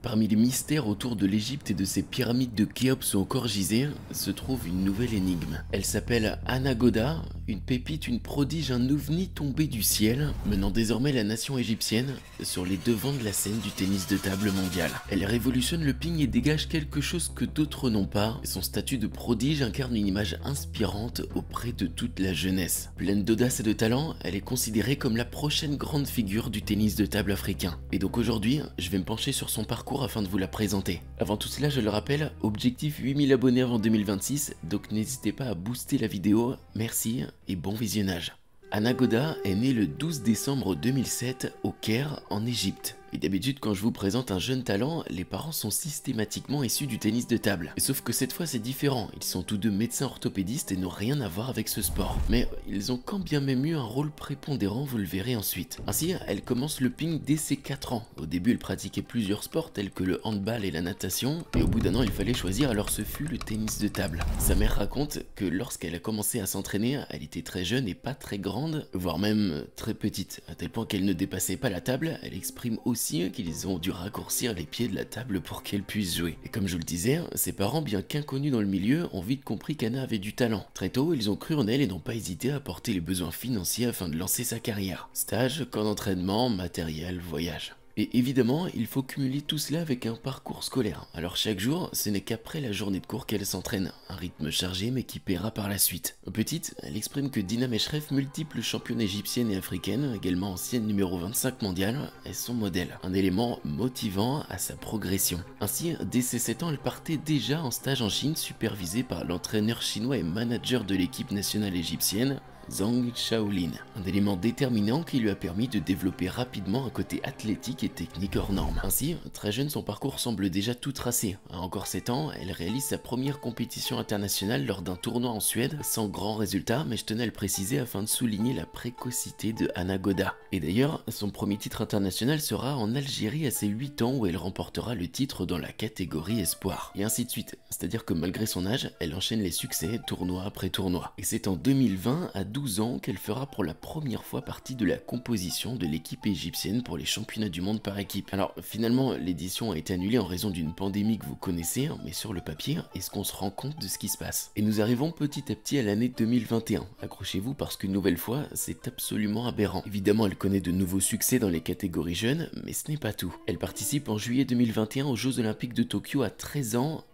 Parmi les mystères autour de l'Égypte et de ses pyramides de Khéops ou encore Gizeh, se trouve une nouvelle énigme. Elle s'appelle Anagoda, une pépite, une prodige, un ovni tombé du ciel, menant désormais la nation égyptienne sur les devants de la scène du tennis de table mondial. Elle révolutionne le ping et dégage quelque chose que d'autres n'ont pas, et son statut de prodige incarne une image inspirante auprès de toute la jeunesse. Pleine d'audace et de talent, elle est considérée comme la prochaine grande figure du tennis de table africain. Et donc aujourd'hui, je vais me pencher sur son parcours afin de vous la présenter. Avant tout cela, je le rappelle, objectif 8000 abonnés avant 2026, donc n'hésitez pas à booster la vidéo, merci et bon visionnage. Anagoda est née le 12 décembre 2007 au Caire, en Égypte. Et d'habitude, quand je vous présente un jeune talent, les parents sont systématiquement issus du tennis de table. Sauf que cette fois, c'est différent. Ils sont tous deux médecins orthopédistes et n'ont rien à voir avec ce sport. Mais ils ont quand bien même eu un rôle prépondérant, vous le verrez ensuite. Ainsi, elle commence le ping dès ses 4 ans. Au début, elle pratiquait plusieurs sports tels que le handball et la natation. Et au bout d'un an, il fallait choisir, alors ce fut le tennis de table. Sa mère raconte que lorsqu'elle a commencé à s'entraîner, elle était très jeune et pas très grande, voire même très petite. À tel point qu'elle ne dépassait pas la table, elle exprime aussi qu'ils ont dû raccourcir les pieds de la table pour qu'elle puisse jouer. Et comme je le disais, ses parents, bien qu'inconnus dans le milieu, ont vite compris qu'Anna avait du talent. Très tôt, ils ont cru en elle et n'ont pas hésité à apporter les besoins financiers afin de lancer sa carrière. Stage, camp d'entraînement, matériel, voyage. Et évidemment, il faut cumuler tout cela avec un parcours scolaire. Alors chaque jour, ce n'est qu'après la journée de cours qu'elle s'entraîne. Un rythme chargé mais qui paiera par la suite. Petite, elle exprime que Dina Meshref, multiple championne égyptienne et africaine, également ancienne numéro 25 mondiale, est son modèle. Un élément motivant à sa progression. Ainsi, dès ses 7 ans, elle partait déjà en stage en Chine, supervisée par l'entraîneur chinois et manager de l'équipe nationale égyptienne, Zhang Shaolin, un élément déterminant qui lui a permis de développer rapidement un côté athlétique et technique hors norme. Ainsi, très jeune, son parcours semble déjà tout tracé. À encore 7 ans, elle réalise sa première compétition internationale lors d'un tournoi en Suède, sans grand résultat, mais je tenais à le préciser afin de souligner la précocité de Anagoda. Et d'ailleurs, son premier titre international sera en Algérie à ses 8 ans où elle remportera le titre dans la catégorie espoir. Et ainsi de suite, c'est-à-dire que malgré son âge, elle enchaîne les succès tournoi après tournoi. Et c'est en 2020, à 12 ans, qu'elle fera pour la première fois partie de la composition de l'équipe égyptienne pour les championnats du monde par équipe. Alors finalement, l'édition a été annulée en raison d'une pandémie que vous connaissez, mais sur le papier, est-ce qu'on se rend compte de ce qui se passe? Et nous arrivons petit à petit à l'année 2021. Accrochez-vous parce qu'une nouvelle fois, c'est absolument aberrant. Évidemment, elle connaît de nouveaux succès dans les catégories jeunes, mais ce n'est pas tout. Elle participe en juillet 2021 aux Jeux Olympiques de Tokyo à 13 ans.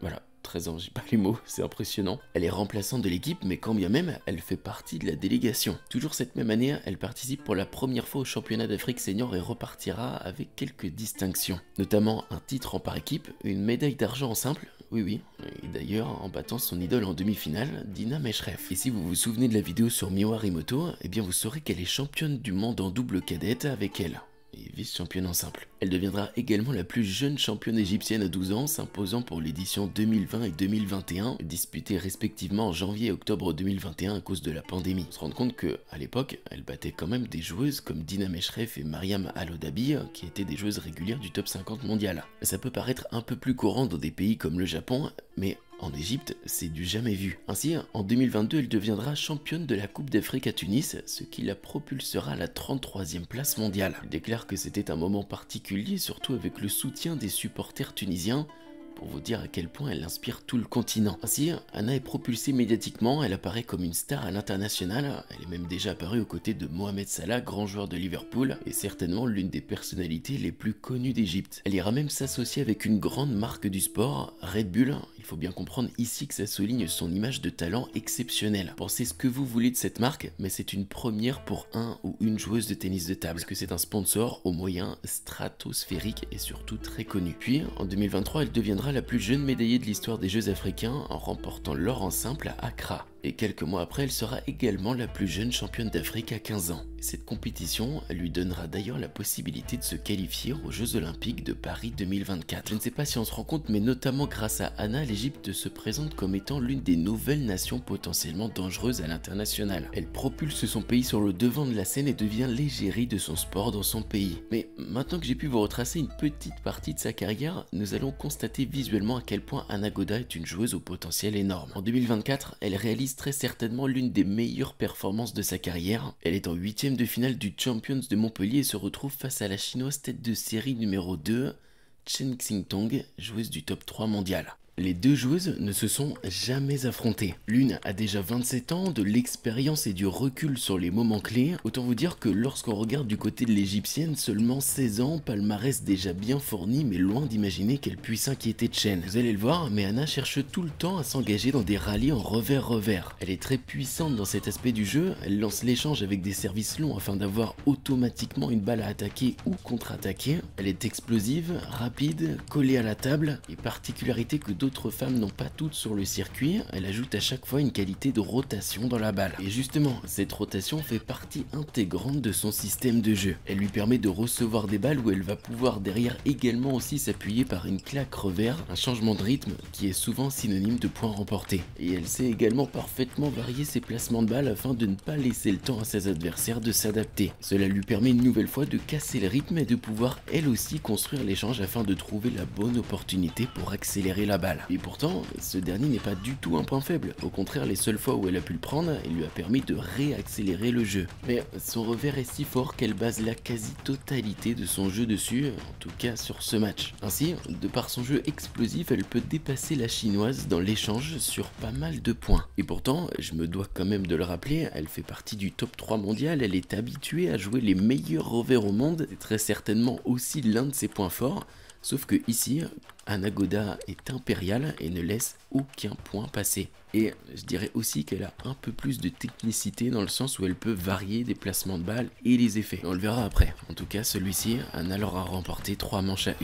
Voilà. 13 ans, j'ai pas les mots, c'est impressionnant. Elle est remplaçante de l'équipe, mais quand bien même, elle fait partie de la délégation. Toujours cette même année, elle participe pour la première fois au championnat d'Afrique senior et repartira avec quelques distinctions. Notamment un titre en par équipe, une médaille d'argent en simple, oui, et d'ailleurs en battant son idole en demi-finale, Dina Meshref. Et si vous vous souvenez de la vidéo sur Mio Harimoto, eh bien vous saurez qu'elle est championne du monde en double cadette avec elle. Et vice-championne en simple. Elle deviendra également la plus jeune championne égyptienne à 12 ans, s'imposant pour l'édition 2020 et 2021, disputée respectivement en janvier et octobre 2021 à cause de la pandémie. On se rend compte que, à l'époque, elle battait quand même des joueuses comme Dina Meshref et Mariam Alodabi, qui étaient des joueuses régulières du top 50 mondial. Ça peut paraître un peu plus courant dans des pays comme le Japon, mais en Égypte, c'est du jamais vu. Ainsi, en 2022, elle deviendra championne de la Coupe d'Afrique à Tunis, ce qui la propulsera à la 33e place mondiale. Elle déclare que c'était un moment particulier, surtout avec le soutien des supporters tunisiens, pour vous dire à quel point elle inspire tout le continent. Ainsi, Anna est propulsée médiatiquement, elle apparaît comme une star à l'international, elle est même déjà apparue aux côtés de Mohamed Salah, grand joueur de Liverpool, et certainement l'une des personnalités les plus connues d'Égypte. Elle ira même s'associer avec une grande marque du sport, Red Bull. Il faut bien comprendre ici que ça souligne son image de talent exceptionnelle. Pensez ce que vous voulez de cette marque, mais c'est une première pour un ou une joueuse de tennis de table, parce que c'est un sponsor aux moyens stratosphériques et surtout très connu. Puis, en 2023, elle deviendra la plus jeune médaillée de l'histoire des Jeux africains en remportant l'or en simple à Accra. Et quelques mois après, elle sera également la plus jeune championne d'Afrique à 15 ans. Cette compétition lui donnera d'ailleurs la possibilité de se qualifier aux Jeux Olympiques de Paris 2024. Je ne sais pas si on se rend compte, mais notamment grâce à Anna, l'Égypte se présente comme étant l'une des nouvelles nations potentiellement dangereuses à l'international. Elle propulse son pays sur le devant de la scène et devient l'égérie de son sport dans son pays. Mais maintenant que j'ai pu vous retracer une petite partie de sa carrière, nous allons constater visuellement à quel point Anagoda est une joueuse au potentiel énorme. En 2024, elle réalise très certainement l'une des meilleures performances de sa carrière. Elle est en 8e de finale du Champions de Montpellier et se retrouve face à la chinoise tête de série numéro 2, Chen Xingtong, joueuse du top 3 mondial. Les deux joueuses ne se sont jamais affrontées. L'une a déjà 27 ans, de l'expérience et du recul sur les moments clés. Autant vous dire que lorsqu'on regarde du côté de l'égyptienne, seulement 16 ans, palmarès déjà bien fourni, mais loin d'imaginer qu'elle puisse inquiéter Chen. Vous allez le voir, mais Anna cherche tout le temps à s'engager dans des rallyes en revers-revers. Elle est très puissante dans cet aspect du jeu, elle lance l'échange avec des services longs afin d'avoir automatiquement une balle à attaquer ou contre-attaquer. Elle est explosive, rapide, collée à la table, et particularité que d'autres femmes n'ont pas toutes sur le circuit, elle ajoute à chaque fois une qualité de rotation dans la balle. Et justement, cette rotation fait partie intégrante de son système de jeu. Elle lui permet de recevoir des balles où elle va pouvoir derrière également aussi s'appuyer par une claque revers, un changement de rythme qui est souvent synonyme de points remportés. Et elle sait également parfaitement varier ses placements de balles afin de ne pas laisser le temps à ses adversaires de s'adapter. Cela lui permet une nouvelle fois de casser le rythme et de pouvoir elle aussi construire l'échange afin de trouver la bonne opportunité pour accélérer la balle. Et pourtant, ce dernier n'est pas du tout un point faible. Au contraire, les seules fois où elle a pu le prendre, il lui a permis de réaccélérer le jeu. Mais son revers est si fort qu'elle base la quasi-totalité de son jeu dessus, en tout cas sur ce match. Ainsi, de par son jeu explosif, elle peut dépasser la chinoise dans l'échange sur pas mal de points. Et pourtant, je me dois quand même de le rappeler, elle fait partie du top 3 mondial, elle est habituée à jouer les meilleurs revers au monde, c'est très certainement aussi l'un de ses points forts. Sauf que ici, Anagoda est impériale et ne laisse aucun point passer. Et je dirais aussi qu'elle a un peu plus de technicité dans le sens où elle peut varier des placements de balles et les effets. On le verra après. En tout cas, celui-ci, Anna l'aura remporté 3 manches à 1.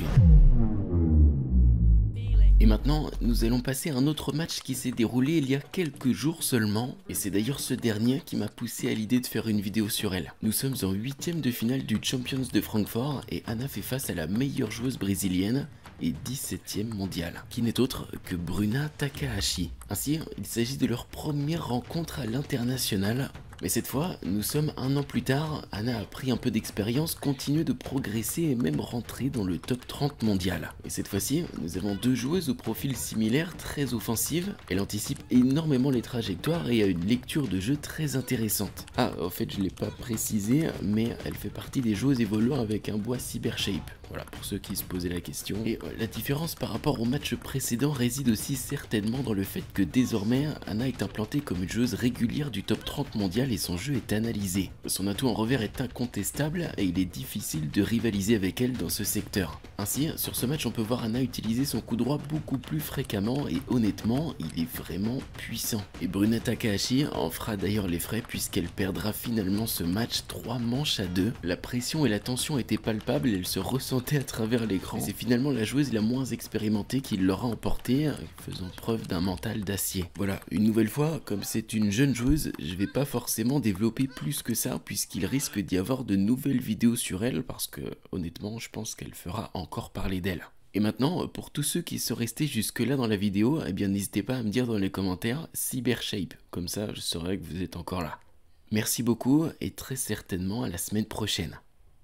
Et maintenant, nous allons passer à un autre match qui s'est déroulé il y a quelques jours seulement, et c'est d'ailleurs ce dernier qui m'a poussé à l'idée de faire une vidéo sur elle. Nous sommes en 8ème de finale du Champions de Francfort, et Anna fait face à la meilleure joueuse brésilienne, et 17ème mondiale, qui n'est autre que Bruna Takahashi. Ainsi, il s'agit de leur première rencontre à l'international. Mais cette fois, nous sommes un an plus tard, Anna a pris un peu d'expérience, continue de progresser et même rentrer dans le top 30 mondial. Et cette fois-ci, nous avons deux joueuses au profil similaire, très offensives. Elle anticipe énormément les trajectoires et a une lecture de jeu très intéressante. Ah, en fait, je ne l'ai pas précisé, mais elle fait partie des joueuses évoluant avec un bois Cyber Shape. Voilà, pour ceux qui se posaient la question. Et la différence par rapport au match précédent réside aussi certainement dans le fait que désormais, Anna est implantée comme une joueuse régulière du top 30 mondial et son jeu est analysé. Son atout en revers est incontestable et il est difficile de rivaliser avec elle dans ce secteur. Ainsi, sur ce match, on peut voir Anna utiliser son coup droit beaucoup plus fréquemment et honnêtement, il est vraiment puissant. Et Bruna Takahashi en fera d'ailleurs les frais puisqu'elle perdra finalement ce match 3 manches à 2. La pression et la tension étaient palpables et elle se ressentait à travers l'écran. C'est finalement la joueuse la moins expérimentée qui l'aura emporté, faisant preuve d'un mental d'acier. Voilà, une nouvelle fois, comme c'est une jeune joueuse, je vais pas forcément développer plus que ça puisqu'il risque d'y avoir de nouvelles vidéos sur elle parce que honnêtement je pense qu'elle fera encore parler d'elle. Et maintenant, pour tous ceux qui sont restés jusque là dans la vidéo, eh bien n'hésitez pas à me dire dans les commentaires Cybershape, comme ça je saurai que vous êtes encore là. Merci beaucoup et très certainement à la semaine prochaine.